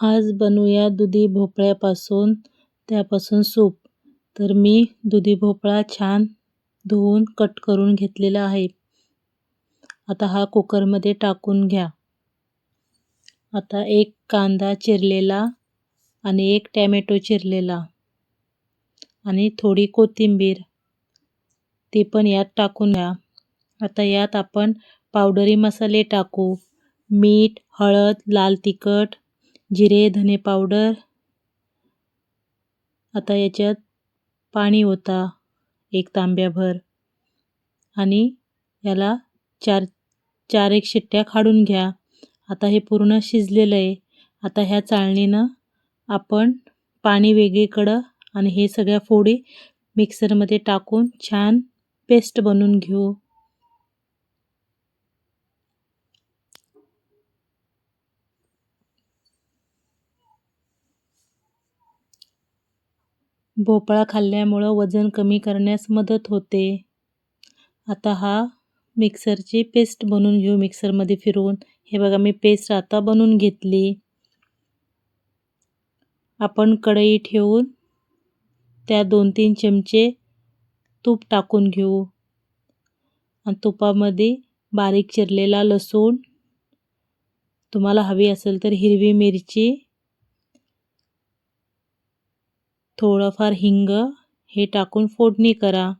आज बनवूया दुधी भोपळ्यापासून त्यापासून सूप. तर मी दुधी भोपळा छान धुवून कट करून घेतलेला आहे. आता हा कुकरमध्ये टाकून घ्या. आता एक कांदा चिरलेला आणि एक टोमॅटो चिरलेला आणि थोडी कोथिंबीर ते पण यात टाकून घ्या. आता यात आपण पावडरी मसाले टाकू. मीठ, हळद, लाल तिखट, जिरे, धने पावडर. आता याच्यात पाणी ओता एक तांब्याभर आणि याला चार एक शिट्ट्या काढून घ्या. आता हे पूर्ण शिजलेलं आहे. आता ह्या चाळणीनं आपण पाणी वेगळीकडं आणि हे सगळ्या फोडी मिक्सरमध्ये टाकून छान पेस्ट बनवून घेऊ. भोपळा खाल्ल्यामुळं वजन कमी करण्यास मदत होते. आता हा मिक्सरची पेस्ट बनवून घेऊ मिक्सरमध्ये फिरवून. हे बघा मी पेस्ट आता बनवून घेतली. आपण कढई ठेवून त्या 2-3 चमचे तूप टाकून घेऊ आणि तुपामध्ये बारीक चिरलेला लसूण, तुम्हाला हवी असेल तर हिरवी मिरची, थोडंफार हिंग हे टाकून फोडणी करा.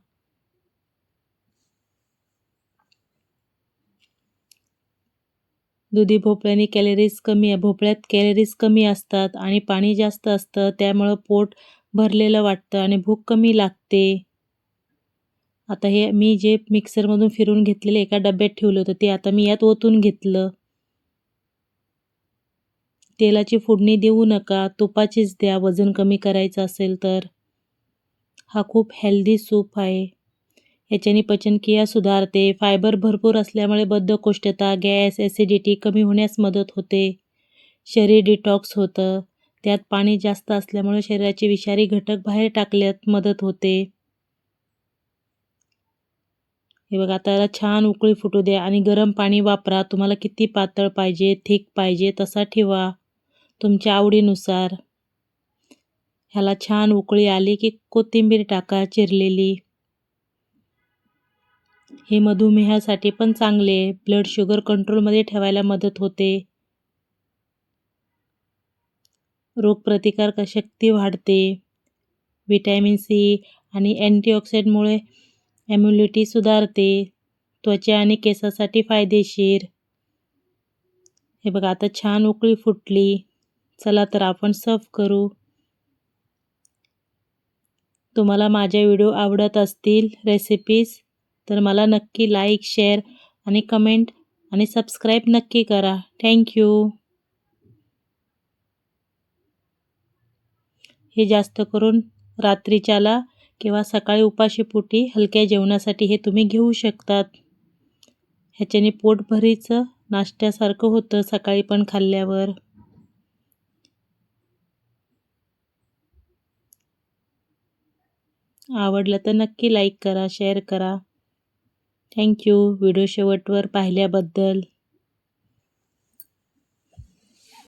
दुधी भोपळ्याने भोपळ्यात कॅलरीज कमी असतात आणि पाणी जास्त असतं, त्यामुळं पोट भरलेलं वाटतं आणि भूक कमी लागते. आता हे मी जे मिक्सरमधून फिरून घेतलेलं एका डब्यात ठेवलं होतं ते आता मी यात ओतून घेतलं. तेलाची फोडणी देऊ नका, तुपाचीच द्या वजन कमी करायचं असेल तर. हा खूप हेल्दी सूप आहे. याच्याने पचनक्रिया सुधारते. फायबर भरपूर असल्यामुळे बद्धकोष्ठता, गॅस, ॲसिडिटी कमी होण्यास मदत होते. शरीर डिटॉक्स होतं. त्यात पाणी जास्त असल्यामुळे शरीराचे विषारी घटक बाहेर टाकण्यात मदत होते. हे बघा आता याला छान उकळी फुटू द्या आणि गरम पाणी वापरा. तुम्हाला किती पातळ पाहिजे, थिक पाहिजे तसा ठेवा तुमच्या आवडीनुसार. ह्याला छान उकळी आली की कोथिंबीर टाका चिरलेली. हे मधुमेहासाठी पण चांगले आहे. ब्लड शुगर कंट्रोलमध्ये ठेवायला मदत होते. रोगप्रतिकारक शक्ती वाढते. व्हिटॅमिन सी आणि अँटीऑक्सिडंटमुळे इम्युनिटी सुधारते. त्वचा आणि केसासाठी फायदेशीर. हे बघा आता छान उकळी फुटली. चला तर आपण सर्व करू. तुम्हाला माझे व्हिडिओ आवडत असतील रेसिपीज तर मला नक्की लाईक, शेअर आणि कमेंट आणि सबस्क्राईब नक्की करा. थँक्यू. हे जास्त करून रात्रीच्याला किंवा सकाळी उपाशीपोटी हलक्या जेवणासाठी हे तुम्ही घेऊ शकतात. ह्याच्याने पोटभरीचं नाश्त्यासारखं होतं सकाळी पण खाल्ल्यावर. आवडलं तर नक्की लाईक करा, शेअर करा. थँक्यू व्हिडिओ शेवटवर पाहिल्याबद्दल.